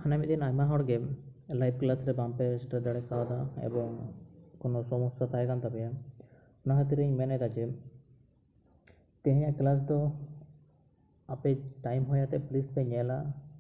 ᱦᱟᱱᱮ ᱢᱤᱫ ᱫᱤᱱ ᱟᱭᱢᱟ ᱦᱚᱲ ᱜᱮ ᱞᱟᱭᱤভ ᱠᱞᱟᱥ ᱨᱮ ᱵᱟᱝᱯᱮ ᱥᱮᱴᱮᱨ ᱫᱟᱲᱮ ᱠᱟᱣᱫᱟ ᱮᱵᱚᱝ ᱠᱳᱱᱳ ᱥᱚᱢᱚᱥᱥᱟ ᱛᱟᱦᱮᱸ ᱠᱟᱱ ᱛᱟᱯᱮᱭᱟ। ᱚᱱᱟ ᱠᱷᱟᱹᱛᱤᱨᱤᱧ ᱢᱮᱱᱮᱫᱟ ᱡᱮ ᱛᱮᱦᱮᱧᱟᱜ क्लास ᱫᱚ ᱟᱯᱮ ᱴᱟइम ᱦᱩᱭ ᱟᱛᱮ प्लीज पेᱧᱮᱞᱟ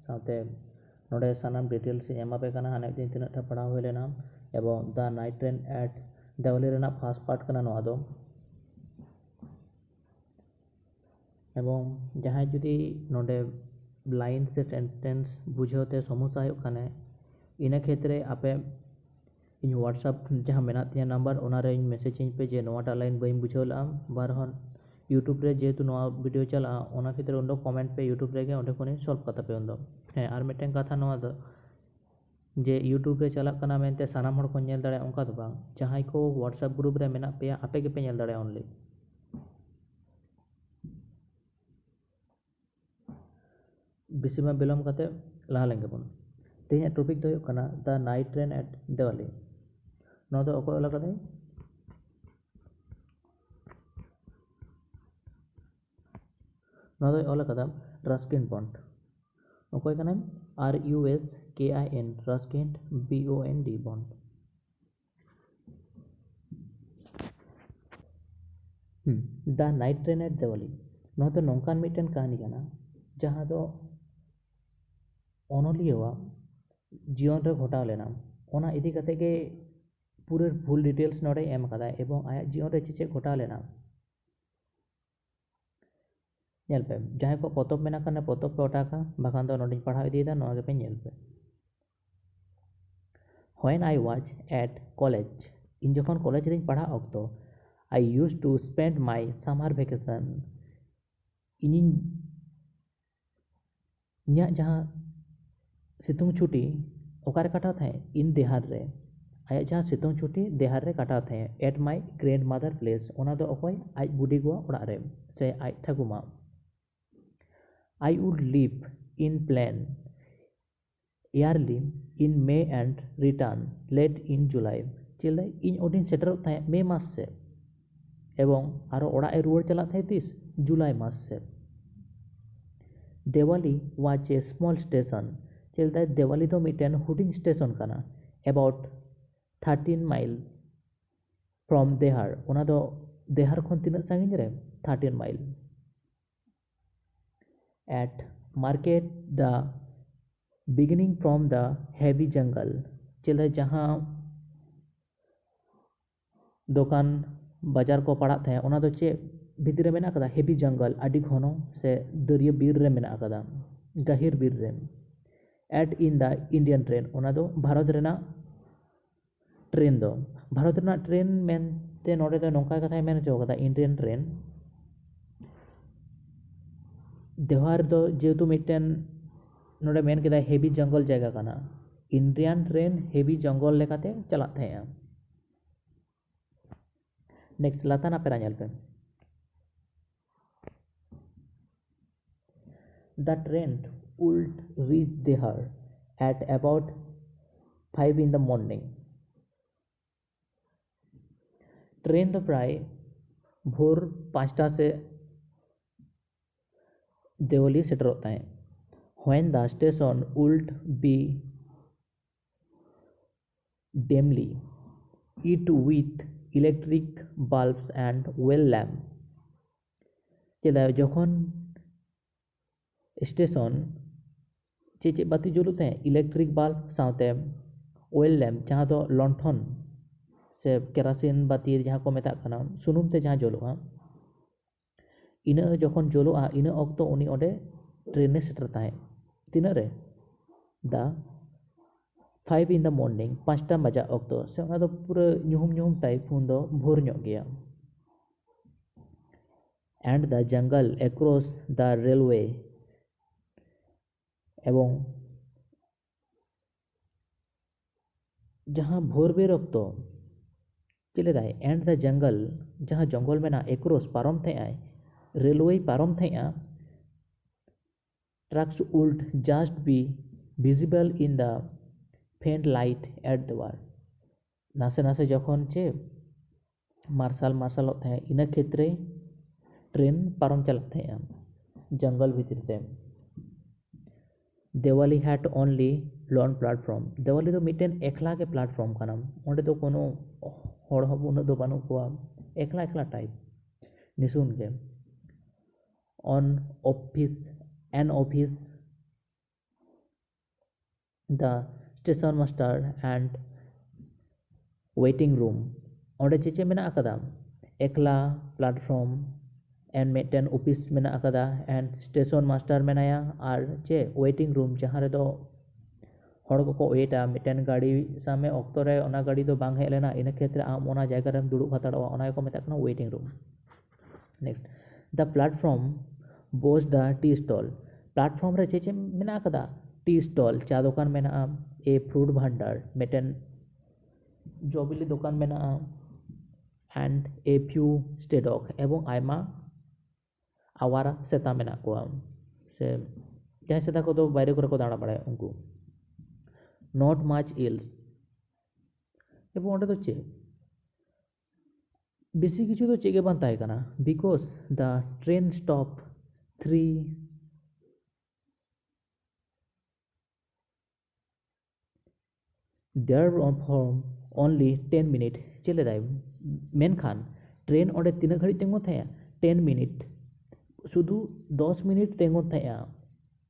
साथे नोडे सानाम डिटेल्स ᱤᱧ ᱮᱢᱟ ᱯᱮ ᱠᱟᱱᱟ ᱦᱟᱱᱮ ᱫᱤन ᱛᱤᱱᱟᱹᱜ ᱴᱟ ᱯᱟᱲᱦᱟᱣ ᱦᱩᱭ ᱞᱮᱱᱟ एवं the night train at Deoli रेना फर्स्ट पार्ट कना नोआ दो एवं जहां जुदी नोडे लाइन से सेंटेंस बुझाते समस्या हुई खाने इना क्षेत्र आपे इन व्हाट्सएप जहां मेना तिया नंबर ओना रे मैसेज इन पे जे नोटा लाइन बई बुझावला बारहन यूट्यूब रे जेतु नोआ वीडियो चला ओना क्षेत्र उंडो कमेंट पे यूट्यूब रे गे ओंडे कोने सॉल्व कता पे उंडो हे आर मिटन कथा नोआ दो जे यूट्यूब रे चला कना मेनते सानाम हड़ को नेल दाड़े ओंका दो बांग जहां को व्हाट्सएप ग्रुप रे मेना पे आपे के पे नेल दाड़े ओनली बेसी में बिलम करते लहा लेंगे बन तेज टॉपिक दो कना the night train at Deoli नौ दो अको अलग कदे नौ दो अलग कदम रस्किन बॉन्ड अको कना RUSKIN Ruskin BOND Bond the night train at Deoli नौ दो नौकान मिटन कहानी कना जहां दो ऑनलिया जीवन रे घटाव लेना ओना इदी कते के पूरे फुल डिटेल्स नोडे एम कदा एवं आया जीवन रे चेचे घटाव लेना नेल पे जहां को पतब मेना कने पतब पे ओटाका बाखान दो नोडिन पढ़ाव इदीदा नोआ के पे नेल पे when I was at college in जखन कॉलेज रे पढ़ा अक्तो I used to spend my summer vacation in जहां सितुंग छुट्टी ओकारे काटाव थे इन देहार रे आया जहां सितुंग छुट्टी देहार रे काटाव थे at my grand mother place ओना दो अकोय आज बुडी गो ओड़ा रे से आज ठाकुमा आई वुड लिव इन प्लान early in May and return late in July चले इन ओडिन सेटर थे मे मास से एवं आरो ओड़ा ए रुवर चला थे तीस जुलाई मास से Deoli was a small station चलता देवाली तो मिटन हुडिंग स्टेशन कना अबाउट 13 माइल फ्रॉम देहार ओना दो देहार खन तिना सांगिन रे 13 mile at market the beginning from the heavy jungle चलता जहां दुकान बाजार को पड़ा थे ओना दो चे भीतर रे मेना कदा हेवी जंगल आदि घनो से दरिया बीर रे मेना कदा गहिर बीर रे at in the Indian train ओना दो भारत रेना ट्रेन दो भारत रेना ट्रेन मेनते नोडे दो नोंका कथा मेन जो कदा इंडियन ट्रेन देहार दो जेतु मिटन नोडे मेन केदा हेवी जंगल जगह कना इंडियन ट्रेन हेवी जंगल लेकाते चला थे नेक्स्ट लाताना पेरा नेल पे The train would reach Dehar at about 5 in the morning. Train तो प्राय भोर 5टा से देवली सेटर होता है when the station would be dimly lit with electric bulbs and well lamp चला जखन स्टेशन चे चे बाती जुलुते इलेक्ट्रिक बल्ब साथे ऑयल लैम्प जहां दो लंठन से केरासिन बाती जहां को मेता कना सुनुम ते जहां जलुआ इना जखन जलुआ इना अक्तो उनी ओडे ट्रेन ने सेटर ताहे तिना रे दा 5 इन द मॉर्निंग 5टा बजा अक्तो से ओना दो पूरा ñuhum टाइप हुन दो भोर ñok गया and the jungle across the railway एवं जहां भोर बेर अक्तो चले दाय एंड द जंगल जहां जंगल में ना एक्रॉस पारम थे आय रेलवे पारम थे आ tracks would just be visible in the faint light at the वार नासे नासे जखन चे मार्शल मार्शल थे इन क्षेत्र ट्रेन पारम चलत थे जंगल भीतर ते Diwali had only lone platform. Diwali do mitten ekla ge platform kana. Onde do kono hor hob unat do banu koa. Ekla ekla type. Nisun ge. On office, an office, the station master and waiting room. Onde cece mena akada. Ekla platform and mitten office mena akada and station master menaya ar che waiting room jahan re do hor ko weta mitten gadi same okto re ona gadi do bang hej lena ina khetre am ona jayga rem durub hataroa ona ko meta kana waiting room. Next, the platform boasts the tea stall. Platform re che mena akada tea stall cha dokan mena a fruit bhandar mitten jobili dokan mena and a few stray dog ebong aima awara seta mena koa se jahan seta ko do baire kore ko dana badaya unku not much else ebong onde do che বেশি কিছু তো চেগে বান তাই কানা because the train stop 3 there for only 10 minute चले दाय मेनखान train ओंडे तीन घड़ी तेंगो थाया 10 मिनट शुधु 10 मिनट तेंगो थाया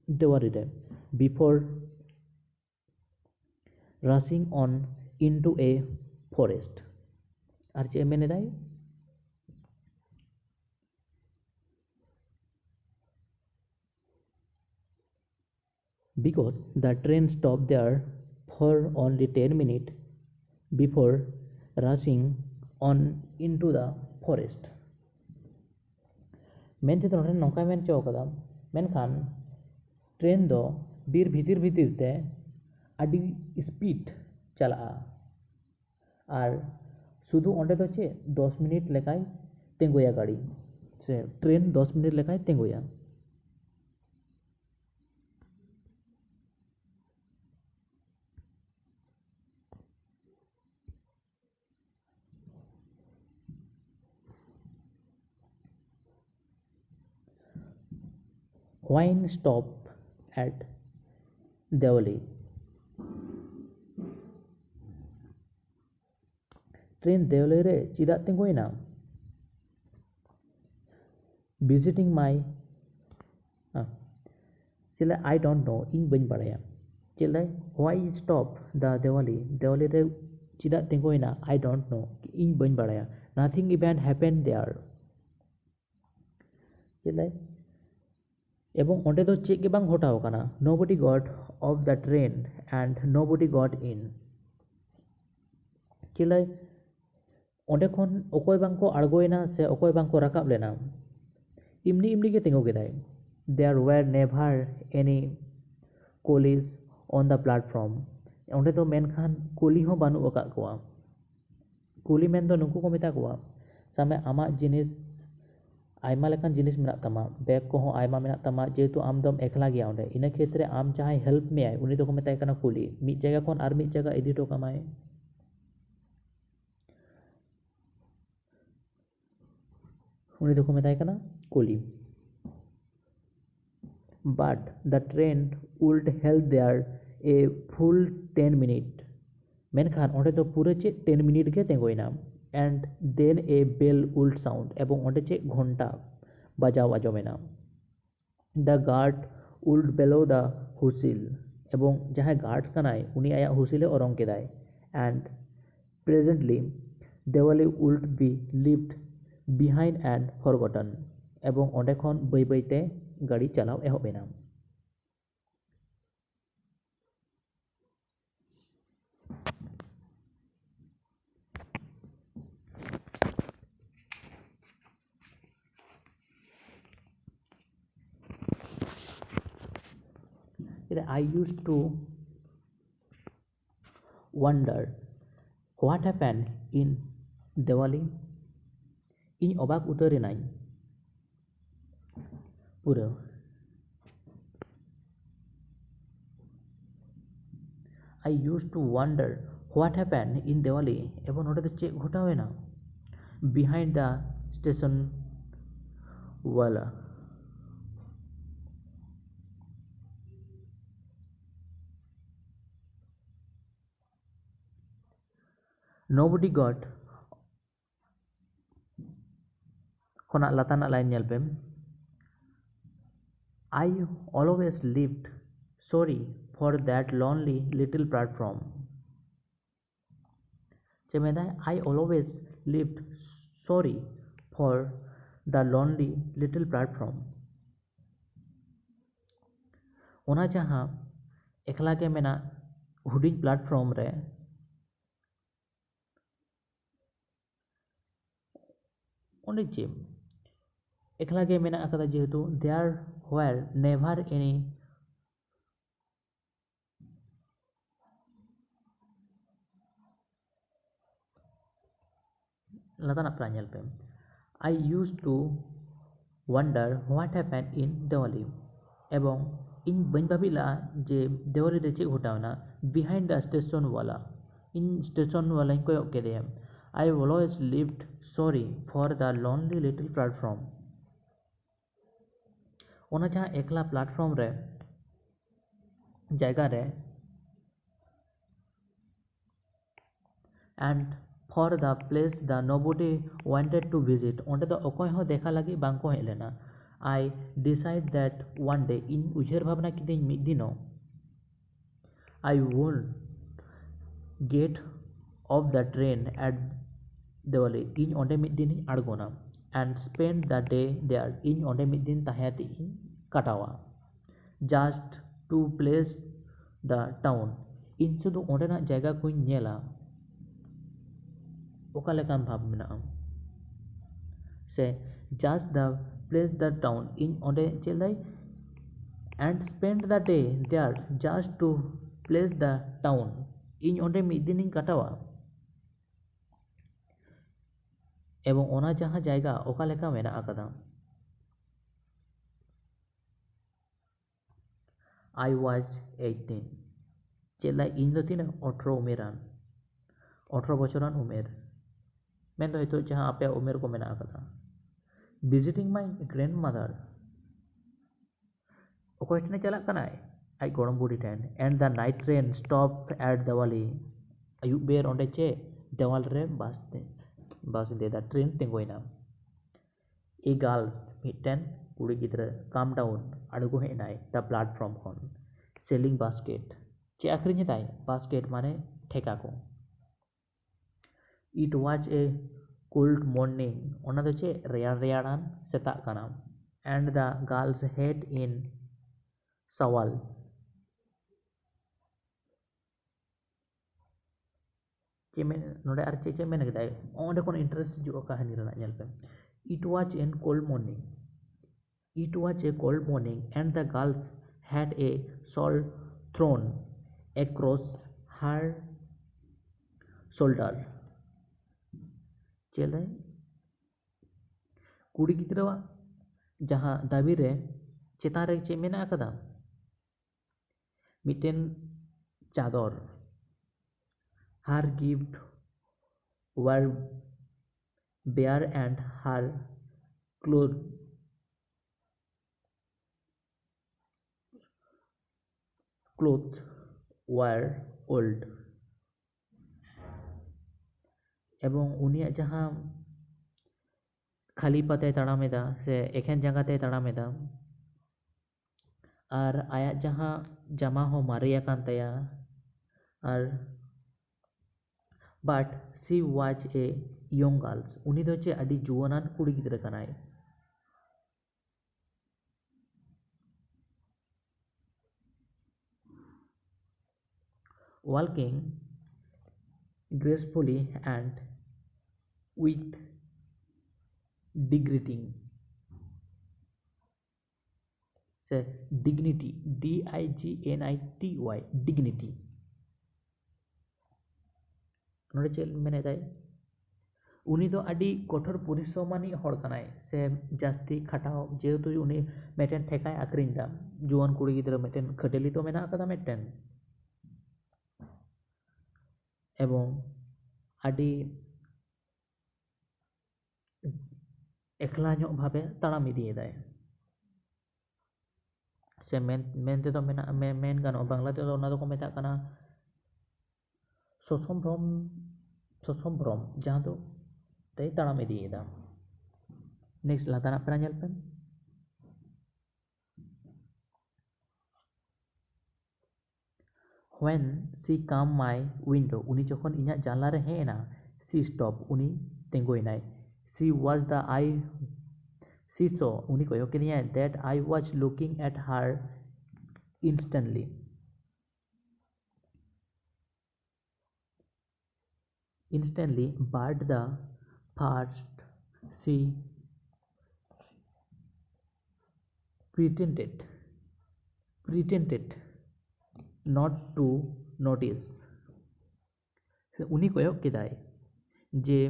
देवारी रे before rushing on into a forest আর যে মেনে দেয় because the train stopped there for only 10 minutes before rushing on into the forest. Main थे तो नौका मेन चौ कदा मेनखान ट्रेन दो बीर भीतर भीतर ते अडी स्पीड चला और शुधु ओंडे तो चे 10 मिनट लेकाय तेंगोया गाड़ी से ट्रेन 10 मिनट लेकाय तेंगोया Wine stop at Devali. Train Devali re चिदा तेंगोय ना visiting my चले I don't know इन बन पड़ाया चले why stop the Devali रे चिदा तेंगोय ना I don't know इन बन पड़ाया nothing event happened there चले এবং ওঁডে তো চেক গে বাং ঘটাও কানা nobody got off the train and nobody got in চিলাই ওঁডে খন অকয় বাং কো আড়গোয়না সে অকয় বাং কো রাকাব লেনা ইমনি ইমনি গে তেঙ্গো গেদাই there were never any coolies on the platform ওঁডে তো মেনখান কুলি হো বানু ওকা কোয়া কুলি মেন তো নুকু को मेता कोआ सामे आमा जिनिस आयमा लेकान जिनिस मेना तमा बैग को हो आयमा मेना तमा जेतु आम दम एकला गया ओंडे इना क्षेत्रे आम चाहे हेल्प में आए उनी तो को मेताय कना कुली मिद जगह कोन आर मिद जगह इदी टो कमाए उनी तो को मेताय कना कुली but the train would held there a full 10 minute मेनखान ओंडे तो पूरे चे 10 मिनट के तेंगोयना and then a bell would sound এবং ওঁডে चे घंटा বাজাও আজমেনা the guard would blow the whistle এবং যাহাই গার্ড কানায় উনি আয়া হুসিলে অরং কেদায় and presently Diwali would be left behind and forgotten এবং ওঁডে খন বই বইতে গাড়ি চালাও এহবেনা I used to wonder what happened in Diwali. इन अबाक उतरे नाई पूरा I used to wonder what happened in Diwali एवं ओटे तो चेक घटा हुए ना behind the station wala nobody got khonag latar rᱮᱱᱟᱜ line ᱧᱮᱞ ᱯᱮ I always lived sorry for that lonely little platform ᱪᱮᱫ ᱢᱮᱱᱫᱟᱭ I always lived sorry for the lonely little platform ᱚᱱᱟ ᱡᱟᱦᱟᱸ ᱮᱠᱞᱟ ᱜᱮ ᱢᱮᱱᱟᱜ ᱦᱩᱰᱤᱧ ᱯᱞᱟᱴᱯᱷᱨᱚᱢ ᱨᱮ ᱚᱸᱰᱮ ᱪᱮᱫ ᱮᱠᱞᱟ ᱜᱮ ᱢᱮᱱᱟᱜ ᱟᱠᱟᱫᱟ ᱡᱮᱦᱮᱛু there were never any ᱞᱟᱛᱟᱨ ᱯᱨᱟᱭ ᱧᱮᱞ ᱯᱮ I used to wonder what happened in Diwali এবং ᱤᱧ ᱵᱟᱹᱧ ᱵᱷᱟᱵᱤ ᱞᱟᱜᱼᱟ ᱡᱮ দেওয়ালি ᱨᱮ ᱪᱮᱫ ᱜᱷᱚᱴᱟᱣᱱᱟ behind the station wala ᱤᱧ station walaᱧ ᱠᱚᱭᱚᱜ ᱠᱮᱫᱮᱭᱟ I always lived sorry for the lonely little platform ᱚᱱᱟ ᱡᱟᱦᱟᱸ ᱮᱠᱞᱟ ᱯᱞᱟᱴᱯᱷᱨᱚᱢ ᱨᱮ ᱡᱟᱭᱜᱟ ᱨᱮ and for the place the nobody wanted to visit onde do okoy ho dekha lagi bang ko hej lena I decide that one day in ujher bhabna kidin mid dino I won't get off the train at Diwali in onde mid din adgona and spend the day there in onde mid din tahati in katawa just to place the town in sudu onde na jayga ko nyela oka lekan bhab menaa se just the place the town in onde chelai and spend the day there just to place the town in onde mid din ing katawa ebong ona jaha jayga oka leka mena akada I was 18 chelai in do tina 18 umeran 18 bochoran umer men do hito jaha ape umer ko mena akada visiting my grandmother okoy thene chalak kanai ai gorom budi ten and the night train stopped at Diwali ayub ber onde che Dewal re bus de the train tingoina a girls mitten kuri gidra calm down adugo henai the platform khon selling basket che akhrinya tai basket mane theka ko it was a cold morning ona do che reyaran setak kana and the girls head in sawal chemen node ar che men gidai onde kon interest ju kahani rena nyel pe it was a cold morning and the girls had a shawl thrown across her shoulder चले कुड़ी गिद्रा जहाँ दाबी रे चेतान रे चे मेना अकदा मिटेन चादर her gift were bare and her clothes were old এবং উনিয়াᱜ ᱡᱟᱦᱟᱸ খালি পাতে তাড়ামেদা সে এখান জায়গাতে তাড়ামেদা আর আয়াᱜ ᱡᱟᱦᱟᱸ জামা হো মারে আকান Taya R but she was a young girl উনি তো হচ্ছে আদি জুয়ানান কুড়ি গিদ্রা কানায় walking gracefully and with dignity say dignity dignity dignity नोड़े चेल मेने दाई उनी तो आदि कठोर परिश्रमानी हड़ कनाय से जास्ती खाटाओ जेहेतु उनी मेटेन ठेकाय आक्रिन दा जुआन कुड़ी गिद्रा मेटेन खटेली तो मेना आकादा मेटेन एवं आदि एकला ᱧᱚᱜ भावे ताड़ाम इदियेदाय से मेन ते तो मेन गानो बांग्ला ते तो ओना दो को मेता कना ससम्भ्रम ᱥᱚᱥᱚᱢᱵᱨᱚᱢ ᱡᱟᱦᱟᱸ ᱫᱚ ᱛᱮᱭ ᱛᱟᱲᱟᱢ ᱤᱫᱤᱭᱮᱫᱟ. नेक्स्ट लाताराग पेरा ñel pen. When she come my window, उनी जखन इᱧᱟᱜ जानला रे हेज एना, she stop, उनी तेंगोइनाय. She was the eye, she saw, उनी कयो किदिया that I was looking at her instantly. But the first she pretended not to notice. उनी कयो किदाय जे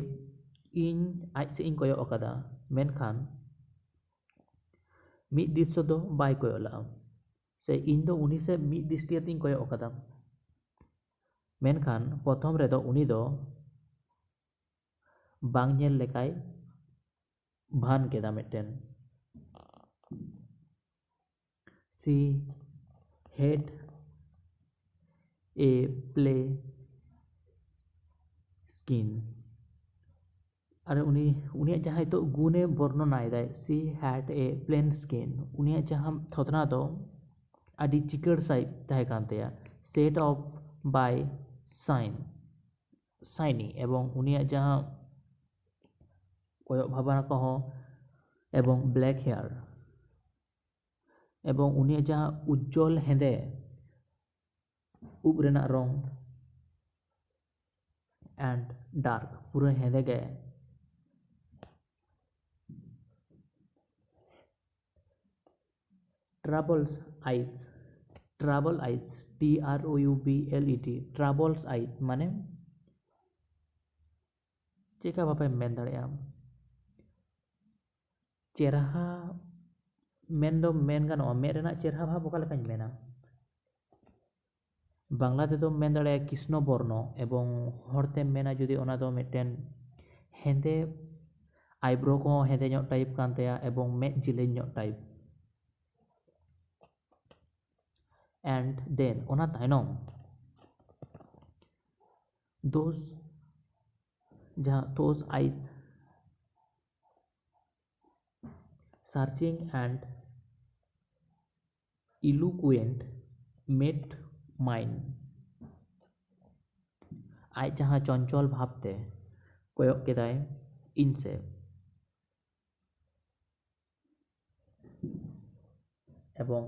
इन आज से इन कयो अकादा मेनखान मिद दृश्य दो बाय कयो ला से इन दो उनी से मिद दृष्टि तीन कयो अकादा मेनखान प्रथम रे दो उनी दो बांग ñel लेकाय भान केदा मिटेन. She had a play skin. अरे उनी जहाँ तो गुने वर्णनाय दाय. She had a plain skin. उनी जहाँ थोतना दो आदि चिकड़ साइ ताहे कांतेया set off by shiny एवं उनी जहाँ कोयो भावना कहो एवं ब्लैक हेयर एवं उनी जहाँ उज्जवल हेंदे उब रेना रंग एंड डार्क पूरा हेंदे गे. troubled eyes TROUBLET troubled eyes माने चेका बापे मेन दाड़ेया चेहरा मेन दो मेन गानो मेद रेना चेहरा भाव ओका लेकाñ मेना बांग्ला ते दो मेन दाड़ेया कृष्ण बर्ण एवं हरते मेना जुदी ओना दो मिटेन हेंदे आईब्रो को हेंदे ñok टाइप कांतेया एवं मेद जिलेñ ñok type. And then ona tainom those eyes searching and eloquent made mine. आज जहाँ चंचल भावते कोयक केदाय इनसे एवं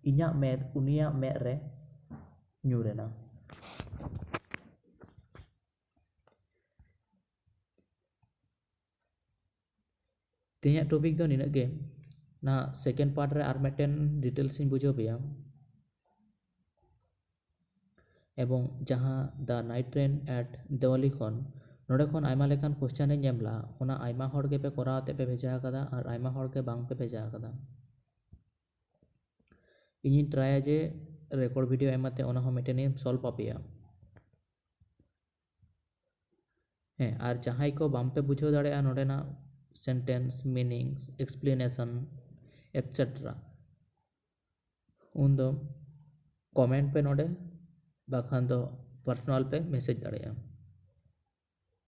इᱧᱟᱜ मेद उनियाग मेद रे ᱧᱩᱨᱮᱱᱟ. तेहैया टॉपिक दो निना गे ना सेकेंड पार्ट रे आर मिटेन डिटेल्स इन बुझो पेया एवं जहाँ the night train at Devali खन नोडे खन आयमा लेखान क्वेश्चन इन एमला ओना आयमा हर गे पे कराते पे भेजा आकादा और आयमा हर गे बांग पे भेजा आकादा. इᱧ ट्राया जे रेकॉर्ड वीडियो एमाते ओना हो मिटेन सॉल्व आपेया हैं और जहां को बाम पे बुझो दाड़ेया नोडेना सेंटेंस मीनिंग्स एक्सप्लेनेशन एक्सेट्रा उन दो कमेंट पे नोडे बाखान दो पर्सनल पे मैसेज दाड़ेया.